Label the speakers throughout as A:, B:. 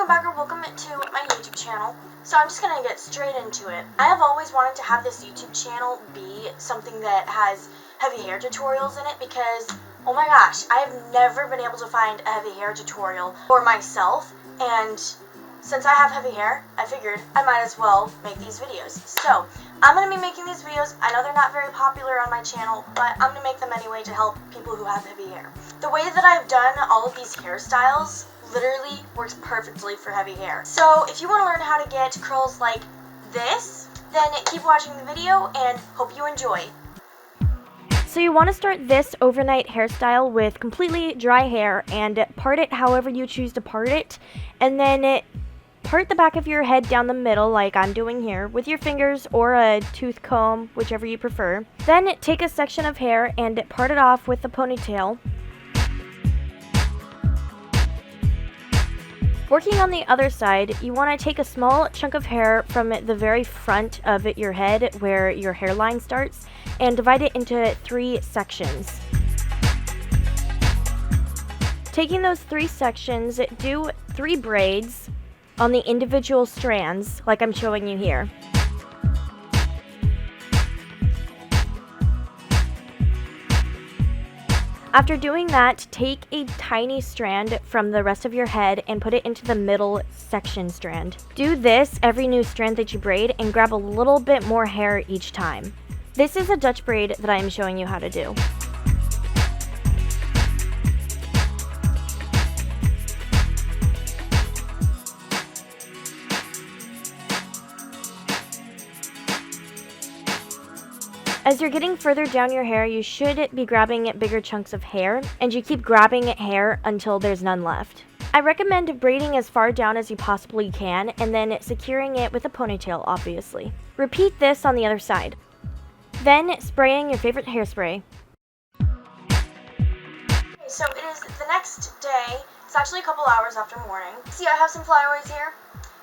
A: welcome back or welcome to my YouTube channel. So I'm just gonna get straight into it. I have always wanted to have this YouTube channel be something that has heavy hair tutorials in it because, oh my gosh, I have never been able to find a heavy hair tutorial for myself, and since I have heavy hair, I figured I might as well make these videos. So I'm going to be making these videos. I know they're not very popular on my channel, but I'm going to make them anyway to help people who have heavy hair. The way that I've done all of these hairstyles literally works perfectly for heavy hair. So if you want to learn how to get curls like this, then keep watching the video and hope you enjoy.
B: So you want to start this overnight hairstyle with completely dry hair and part it however you choose to part it, and then part the back of your head down the middle like I'm doing here with your fingers or a tooth comb, whichever you prefer. Then take a section of hair and part it off with a ponytail. Working on the other side, you want to take a small chunk of hair from the very front of your head where your hairline starts and divide it into 3 sections. Taking those 3 sections, do 3 braids on the individual strands like I'm showing you here. After doing that, take a tiny strand from the rest of your head and put it into the middle section strand. Do this every new strand that you braid and grab a little bit more hair each time. This is a Dutch braid that I am showing you how to do. As you're getting further down your hair, you should be grabbing bigger chunks of hair, and you keep grabbing hair until there's none left. I recommend braiding as far down as you possibly can, and then securing it with a ponytail, obviously. Repeat this on the other side. Then spraying your favorite hairspray.
A: So it is the next day. It's actually a couple hours after morning. See, I have some flyaways here.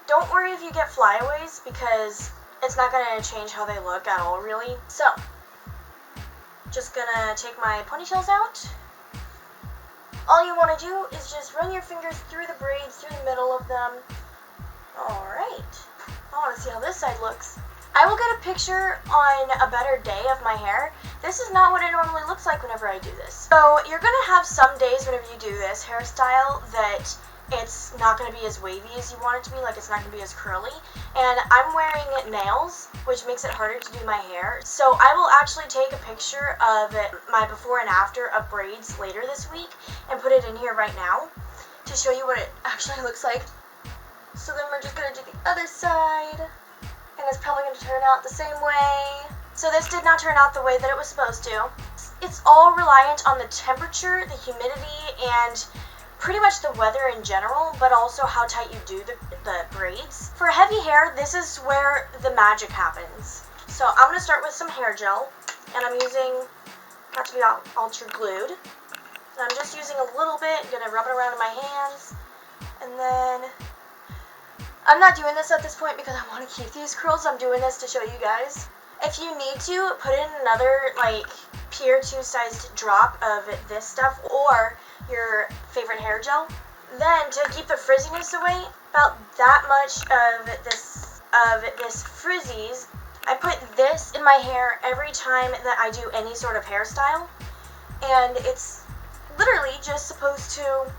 A: Don't worry if you get flyaways because it's not going to change how they look at all, really. So just gonna take my ponytails out. All you want to do is just run your fingers through the braids, through the middle of them. Alright, I want to see how this side looks. I will get a picture on a better day of my hair. This is not what it normally looks like whenever I do this. So you're going to have some days whenever you do this hairstyle that it's not going to be as wavy as you want it to be, like it's not going to be as curly. And I'm wearing nails, which makes it harder to do my hair. So I will actually take a picture of my before and after of braids later this week and put it in here right now to show you what it actually looks like. So then we're just going to do the other side, and it's probably going to turn out the same way. So this did not turn out the way that it was supposed to. It's all reliant on the temperature, the humidity, and pretty much the weather in general, but also how tight you do the braids. For heavy hair, this is where the magic happens. So I'm going to start with some hair gel, and I'm using, not to be ultra glued, and I'm just using a little bit, going to rub it around in my hands, and then I'm not doing this at this point because I want to keep these curls. I'm doing this to show you guys. If you need to, put in another like Pier 2 sized drop of this stuff or your favorite hair gel. Then to keep the frizziness away, about that much of this frizzies, I put this in my hair every time that I do any sort of hairstyle, and it's literally just supposed to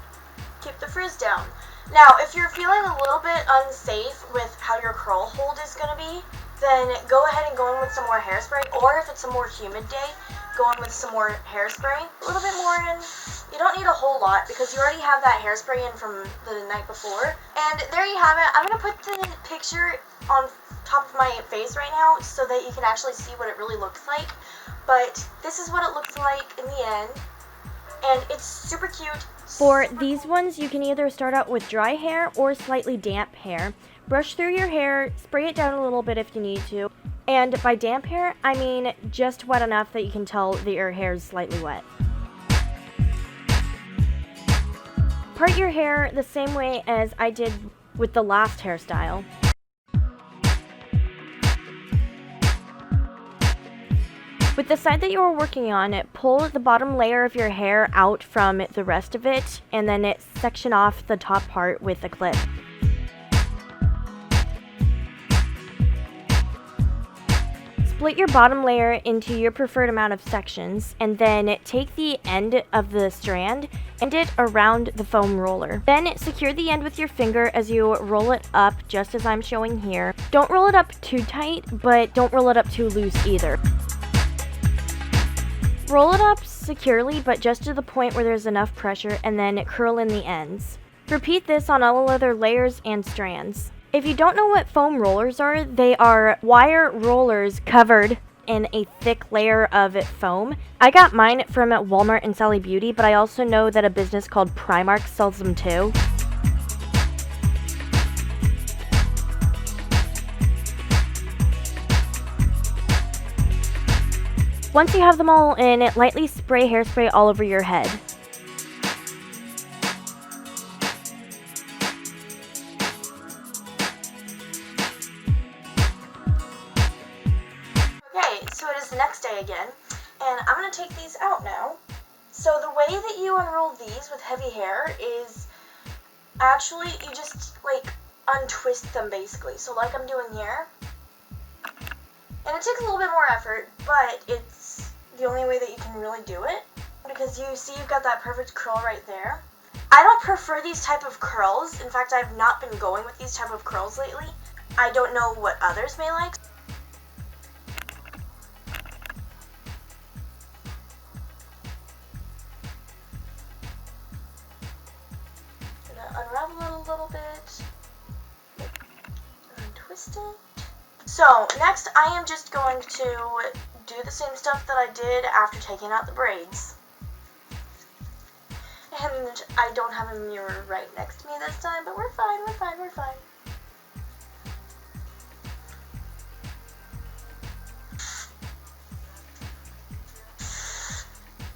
A: keep the frizz down. Now, if you're feeling a little bit unsafe with how your curl hold is going to be, then go ahead and go in with some more hairspray, or if it's a more humid day, go in with some more hairspray. A little bit more in. You don't need a whole lot because you already have that hairspray in from the night before. And there you have it. I'm going to put the picture on top of my face right now so that you can actually see what it really looks like. But this is what it looks like in the end. And it's super cute.
B: For these ones, you can either start out with dry hair or slightly damp hair. Brush through your hair, spray it down a little bit if you need to. And by damp hair, I mean just wet enough that you can tell that your hair is slightly wet. Part your hair the same way as I did with the last hairstyle. With the side that you are working on, pull the bottom layer of your hair out from the rest of it, and then section off the top part with a clip. Split your bottom layer into your preferred amount of sections, and then take the end of the strand and it around the foam roller. Then secure the end with your finger as you roll it up, just as I'm showing here. Don't roll it up too tight, but don't roll it up too loose either. Roll it up securely, but just to the point where there's enough pressure, and then curl in the ends. Repeat this on all other layers and strands. If you don't know what foam rollers are, they are wire rollers covered in a thick layer of foam. I got mine from Walmart and Sally Beauty, but I also know that a business called Primark sells them too. Once you have them all in, lightly spray hairspray all over your head.
A: Okay, so it is the next day again, and I'm going to take these out now. So the way that you unroll these with heavy hair is actually you just like untwist them basically. So like I'm doing here. And it takes a little bit more effort, but it's the only way that you can really do it. Because you see you've got that perfect curl right there. I don't prefer these type of curls. In fact, I've not been going with these type of curls lately. I don't know what others may like. Gonna unravel it a little bit. Untwist it. So, next I am just going to do the same stuff that I did after taking out the braids. And I don't have a mirror right next to me this time, but we're fine, we're fine, we're fine.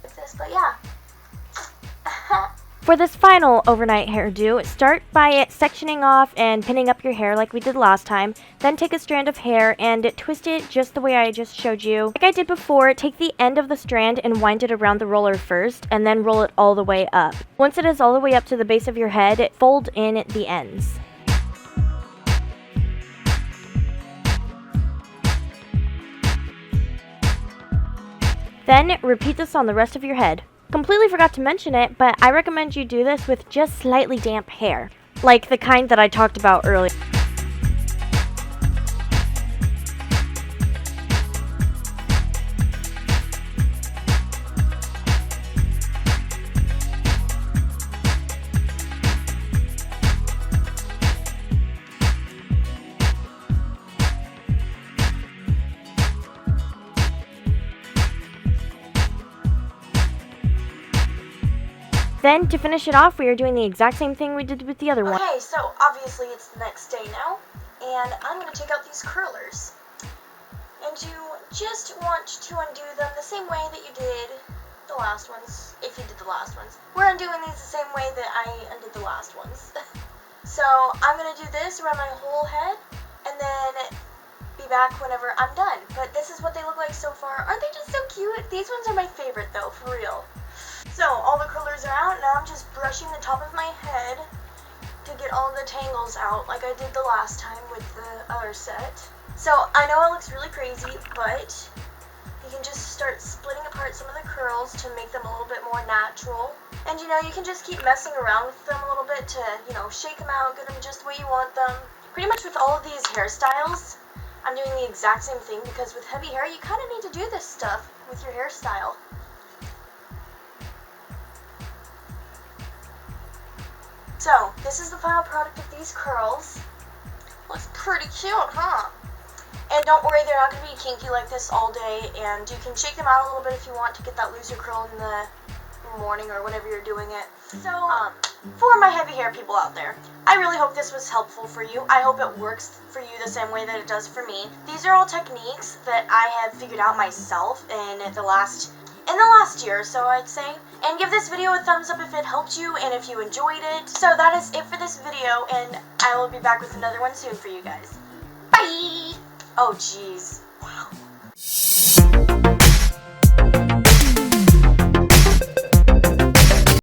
A: With this, but yeah.
B: For this final overnight hairdo, start by sectioning off and pinning up your hair like we did last time. Then take a strand of hair and twist it just the way I just showed you. Like I did before, take the end of the strand and wind it around the roller first, and then roll it all the way up. Once it is all the way up to the base of your head, fold in the ends. Then repeat this on the rest of your head. Completely forgot to mention it, but I recommend you do this with just slightly damp hair, like the kind that I talked about earlier. Then, to finish it off, we are doing the exact same thing we did with the other one.
A: Okay, so obviously it's the next day now, and I'm going to take out these curlers. And you just want to undo them the same way that you did the last ones, if you did the last ones. We're undoing these the same way that I undid the last ones. So I'm going to do this around my whole head, and then be back whenever I'm done. But this is what they look like so far. Aren't they just so cute? These ones are my favorite though, for real. So, all the curlers are out, now I'm just brushing the top of my head to get all the tangles out like I did the last time with the other set. So, I know it looks really crazy, but you can just start splitting apart some of the curls to make them a little bit more natural. And you know, you can just keep messing around with them a little bit to, you know, shake them out, get them just the way you want them. Pretty much with all of these hairstyles, I'm doing the exact same thing because with heavy hair, you kind of need to do this stuff with your hairstyle. So, this is the final product of these curls. Looks pretty cute, huh? And don't worry, they're not going to be kinky like this all day, and you can shake them out a little bit if you want to get that looser curl in the morning or whenever you're doing it. So, for my heavy hair people out there, I really hope this was helpful for you. I hope it works for you the same way that it does for me. These are all techniques that I have figured out myself in the last year or so, I'd say. And give this video a thumbs up if it helped you and if you enjoyed it. So that is it for this video, and I will be back with another one soon for you guys. Bye! Oh, jeez.